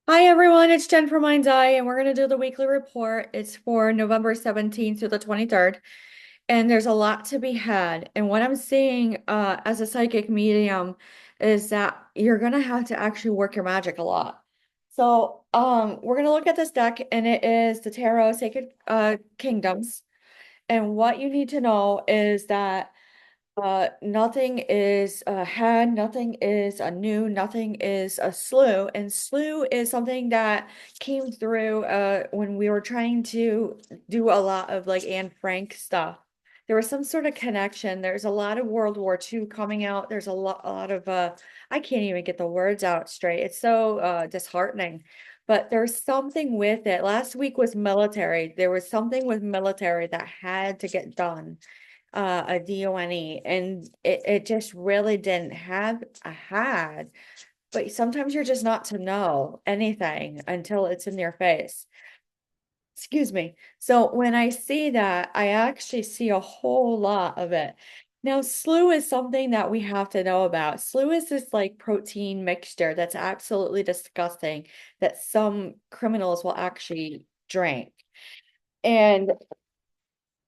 Hi everyone, it's Jen from Mind's Eye, and we're going to do the weekly report. It's for November 17th to the 23rd, and there's a lot to be had. And what I'm seeing as a psychic medium is that you're going to have to actually work your magic a lot. So, we're going to look at this deck, and it is the Tarot Sacred Kingdoms. And what you need to know is that nothing is a had, nothing is a new, nothing is a slew. And slew is something that came through when we were trying to do a lot of like Anne Frank stuff. There was some sort of connection. There's a lot of World War II coming out. There's a lot of I can't even get the words out straight. It's so disheartening. But there's something with it. Last week was military. There was something with military that had to get done, a DONE, and it just really didn't have a had. But sometimes you're just not to know anything until it's in your face. Excuse me. So when I see that, I actually see a whole lot of it. Now, slew is something that we have to know about. Slew is this like protein mixture that's absolutely disgusting that some criminals will actually drink. And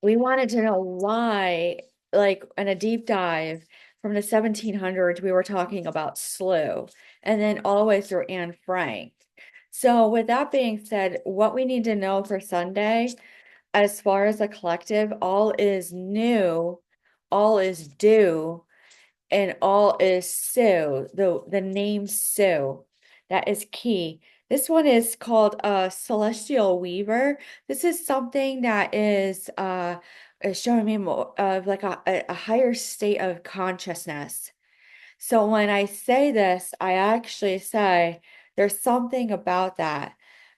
we wanted to know why, like in a deep dive from the 1700s, we were talking about slew and then all the way through Anne Frank. So, with that being said, what we need to know for Sunday, as far as a collective, all is new, all is due, and all is Sue, the name Sue. That is key. This one is called Celestial Weaver. This is something that is showing me more of like a higher state of consciousness. So when I say this, I actually say there's something about that.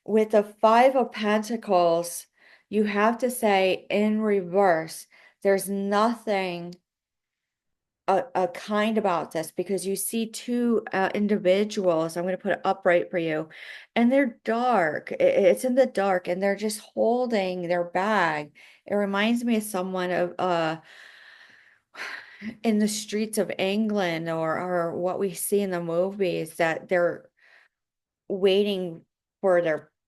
With the Five of Pentacles, you have to say in reverse, there's nothing a kind about this, because you see two individuals. I'm going to put it upright for you, and they're dark. It's in the dark, and they're just holding their bag. It reminds me of someone of in the streets of England, or what we see in the movies, that they're waiting for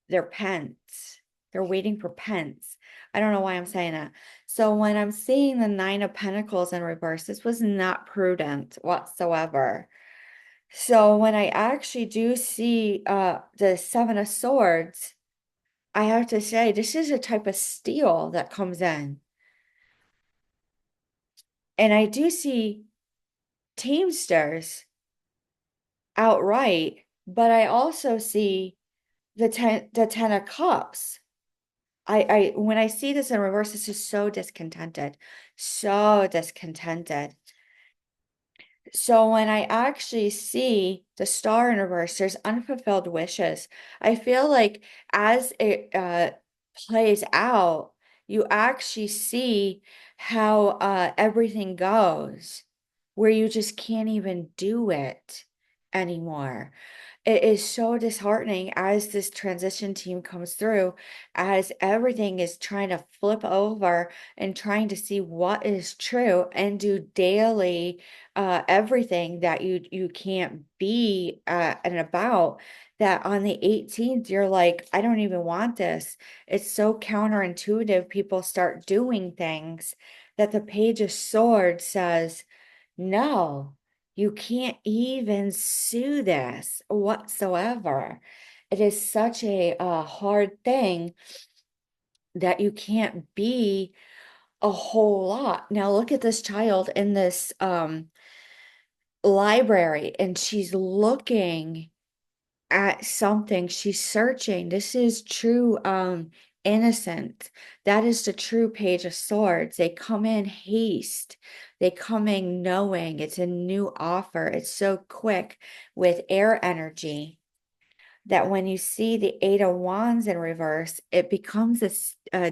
their pence. They're waiting for pence. I don't know why I'm saying that. So when I'm seeing the Nine of Pentacles in reverse, this was not prudent whatsoever. So when I actually do see the Seven of Swords, I have to say this is a type of steel that comes in. And I do see Teamsters outright, but I also see the Ten of Cups. I when I see this in reverse, this is so discontented, so discontented. So when I actually see the star in reverse, there's unfulfilled wishes. I feel like as it plays out, you actually see how everything goes, where you just can't even do it anymore. It is so disheartening as this transition team comes through, as everything is trying to flip over and trying to see what is true and do daily everything that you can't be and about. That on the 18th, you're like, I don't even want this. It's so counterintuitive. People start doing things that the Page of Swords says, no, you can't even sue this whatsoever. It is such a hard thing that you can't be a whole lot. Now look at this child in this library, and she's looking at something. She's searching. This is true innocent. That is the true Page of Swords. They come in haste. They come in knowing it's a new offer. It's so quick with air energy that when you see the Eight of Wands in reverse, it becomes a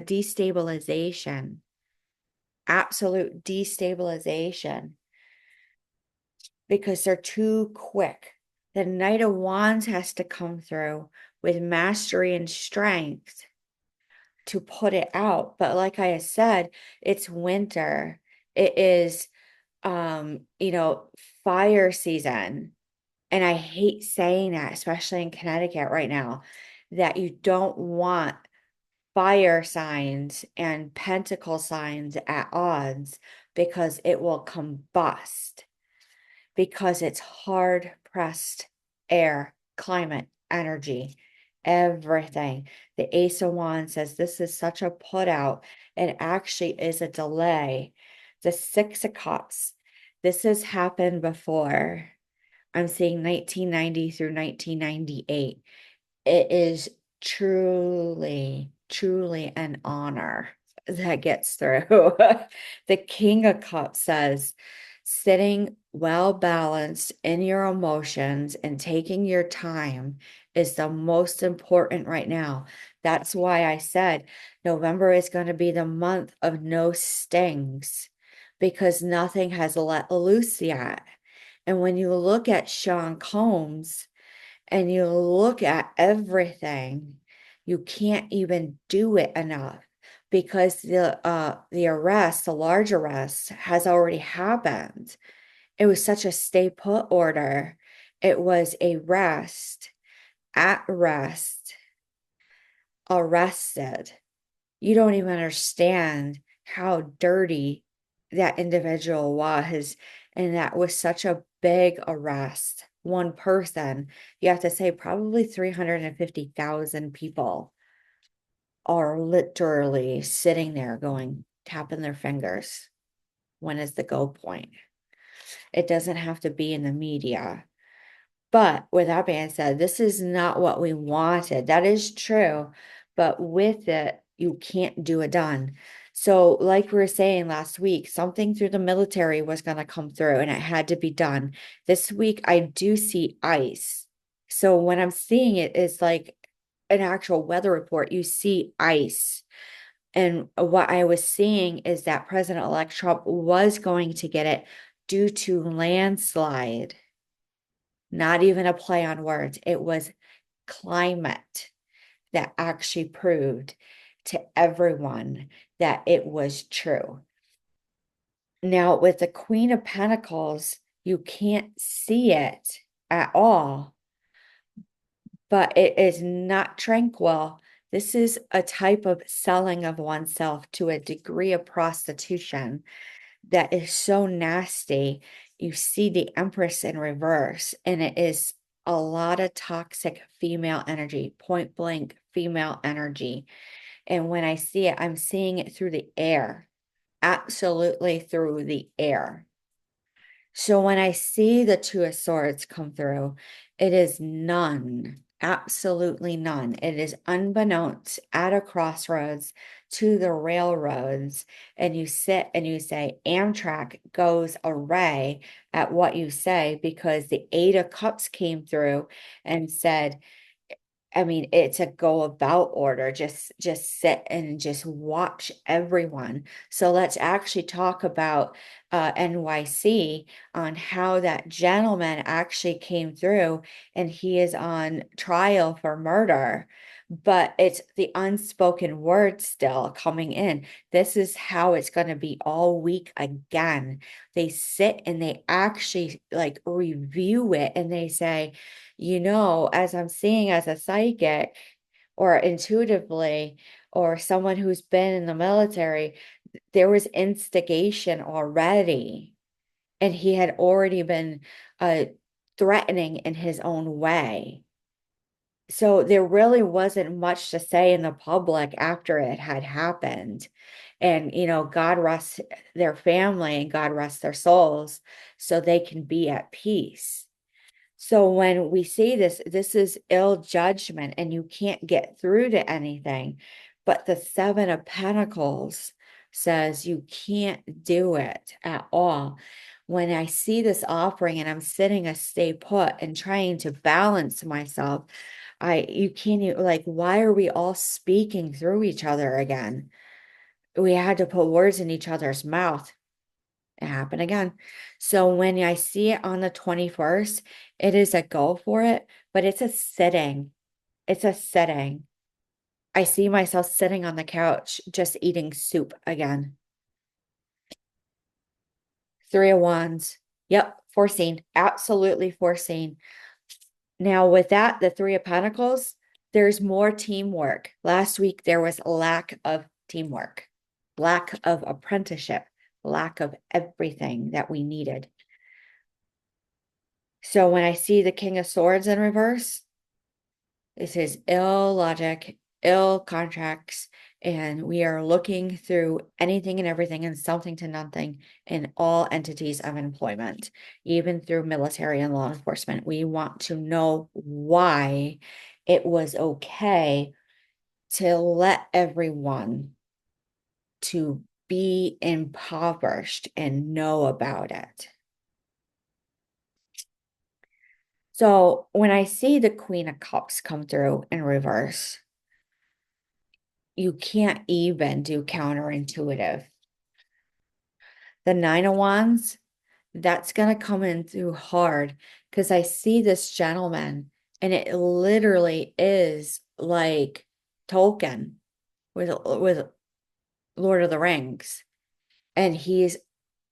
destabilization, absolute destabilization, because they're too quick. The Knight of Wands has to come through with mastery and strength to put it out. But like I said, it's winter. It is fire season. And I hate saying that, especially in Connecticut right now, that you don't want fire signs and pentacle signs at odds because it will combust because it's hard pressed air, climate, energy, everything. The Ace of Wands says this is such a put out. It actually is a delay. The Six of Cups, this has happened before. I'm seeing 1990 through 1998. It is truly, truly an honor that gets through. The King of Cups says, sitting well balanced in your emotions and taking your time is the most important right now. That's why I said November is going to be the month of no stings because nothing has let loose yet. And when you look at Sean Combs, and you look at everything, you can't even do it enough because the arrest, the large arrest, has already happened. It was such a stay put order. It was a rest, at rest, arrested. You don't even understand how dirty that individual was. And that was such a big arrest. One person, you have to say probably 350,000 people are literally sitting there going, tapping their fingers. When is the go point? It doesn't have to be in the media. But with that being said, this is not what we wanted. That is true. But with it, you can't do it done. So, like we were saying last week, something through the military was going to come through and it had to be done. This week, I do see ice. So, when I'm seeing it, it's like an actual weather report. You see ice. And what I was seeing is that President-elect Trump was going to get it due to landslide. Not even a play on words. It was climate that actually proved to everyone that it was true. Now, with the Queen of Pentacles, you can't see it at all, but it is not tranquil. This is a type of selling of oneself to a degree of prostitution that is so nasty. You see the Empress in reverse, and it is a lot of toxic female energy, point blank female energy. And when I see it, I'm seeing it through the air, absolutely through the air. So when I see the Two of Swords come through, it is none, absolutely none. It is unbeknownst at a crossroads to the railroads. And you sit and you say, Amtrak goes array at what you say because the Eight of Cups came through and said, I mean, it's a go about order. Just sit and just watch everyone. So let's actually talk about NYC on how that gentleman actually came through and he is on trial for murder. But it's the unspoken word still coming in. This is how it's going to be all week again. They sit and they actually like review it and they say, as I'm seeing as a psychic or intuitively, or someone who's been in the military, there was instigation already, and he had already been threatening in his own way. So there really wasn't much to say in the public after it had happened. And, God rest their family and God rest their souls so they can be at peace. So when we see this, this is ill judgment and you can't get through to anything. But the Seven of Pentacles says you can't do it at all. When I see this offering and I'm sitting a stay put and trying to balance myself, you can't even, like, why are we all speaking through each other again? We had to put words in each other's mouth. It happened again. So when I see it on the 21st, it is a go for it, but it's a sitting. It's a sitting. I see myself sitting on the couch just eating soup again. Three of Wands. Yep, foreseen, absolutely foreseen. Now, with that, the Three of Pentacles, there's more teamwork. Last week, there was a lack of teamwork, lack of apprenticeship, lack of everything that we needed. So when I see the King of Swords in reverse, it says ill logic, ill contracts, and we are looking through anything and everything and something to nothing in all entities of employment, even through military and law enforcement. We want to know why it was okay to let everyone to be impoverished and know about it. So when I see the Queen of Cups come through in reverse, you can't even do counterintuitive. The Nine of Wands, that's going to come in through hard because I see this gentleman and it literally is like Tolkien with Lord of the Rings. And he's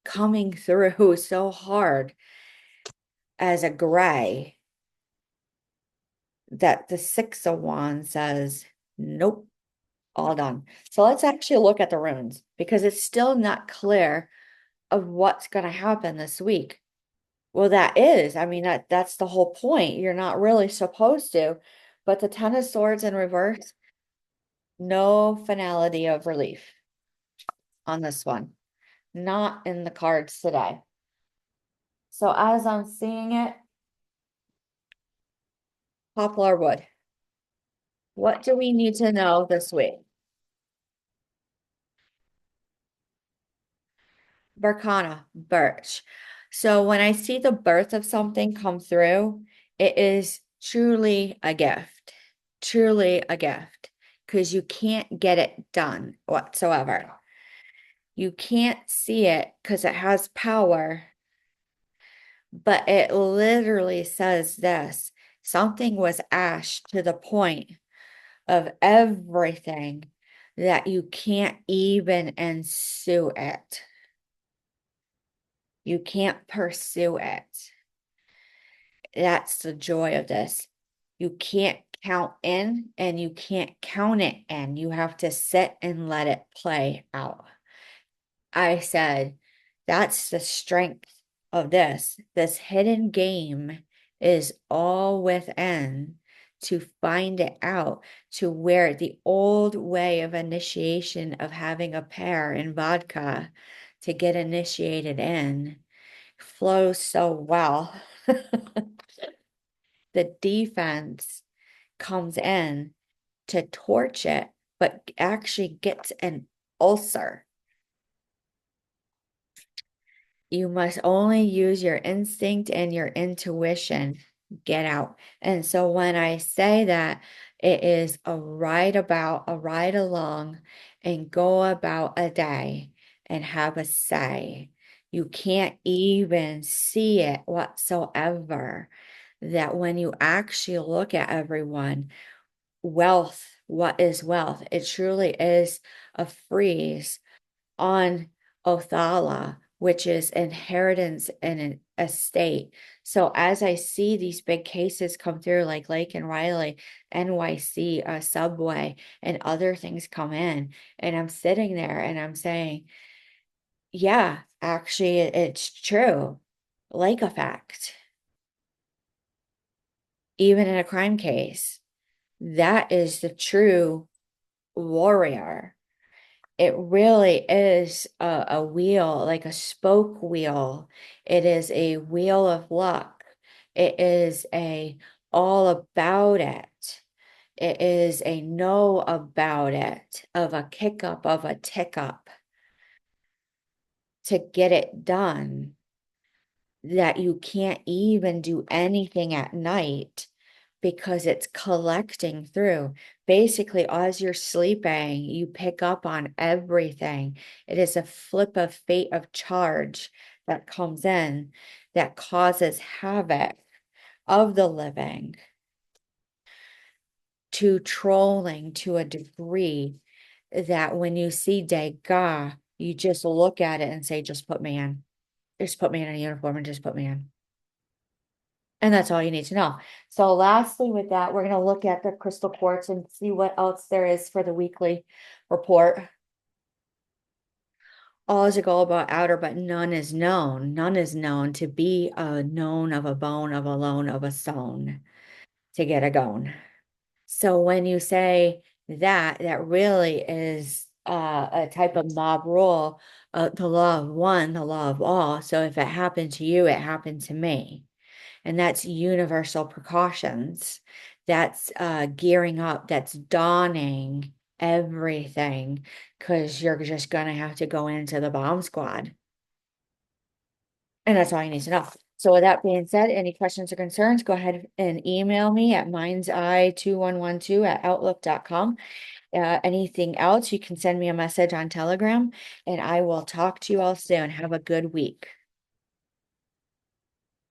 coming through so hard as a gray that the Six of Wands says, nope, all done. So let's actually look at the runes because it's still not clear of what's going to happen this week. Well, I mean, that's the whole point. You're not really supposed to, but the Ten of Swords in reverse, no finality of relief on this one, not in the cards today. So as I'm seeing it, poplar wood. What do we need to know this week? Berkana, birch. So when I see the birth of something come through, it is truly a gift, because you can't get it done whatsoever. You can't see it because it has power, but it literally says this, something was ash to the point of everything that you can't even ensue it. You can't pursue it. That's the joy of this. You can't count in and you can't count it in. You have to sit and let it play out. I said, that's the strength of this. This hidden game is all within to find it out, to where the old way of initiation of having a pear in vodka to get initiated in flows so well. The defense comes in to torch it, but actually gets an ulcer. You must only use your instinct and your intuition. Get out. And so when I say that, it is a ride along, and go about a day and have a say. You can't even see it whatsoever. That when you actually look at everyone, wealth, what is wealth? It truly is a freeze on Othala, which is inheritance and an estate. So as I see these big cases come through, like Lake and Riley, NYC, Subway, and other things come in, and I'm sitting there and I'm saying, yeah, actually, it's true. Lake effect, even in a crime case, that is the true warrior. It really is a wheel, like a spoke wheel. It is a wheel of luck. It is a all about it. It is a know about it, of a kick up, of a tick up to get it done, that you can't even do anything at night because it's collecting through. Basically, as you're sleeping, you pick up on everything. It is a flip of fate of charge that comes in that causes havoc of the living, to trolling to a degree that when you see Degas, you just look at it and say, just put me in. Just put me in a uniform and just put me in. And that's all you need to know. So lastly, with that, we're gonna look at the crystal quartz and see what else there is for the weekly report. All is a go about outer, but none is known. None is known to be a known of a bone of a loan of a stone to get a gone. So when you say that, that really is a type of mob rule, the law of one, the law of all. So if it happened to you, it happened to me. And that's universal precautions. That's gearing up, that's donning everything because you're just gonna have to go into the bomb squad. And that's all you need to know. So with that being said, any questions or concerns, go ahead and email me at mindseye2112@outlook.com. Anything else, you can send me a message on Telegram, and I will talk to you all soon. Have a good week.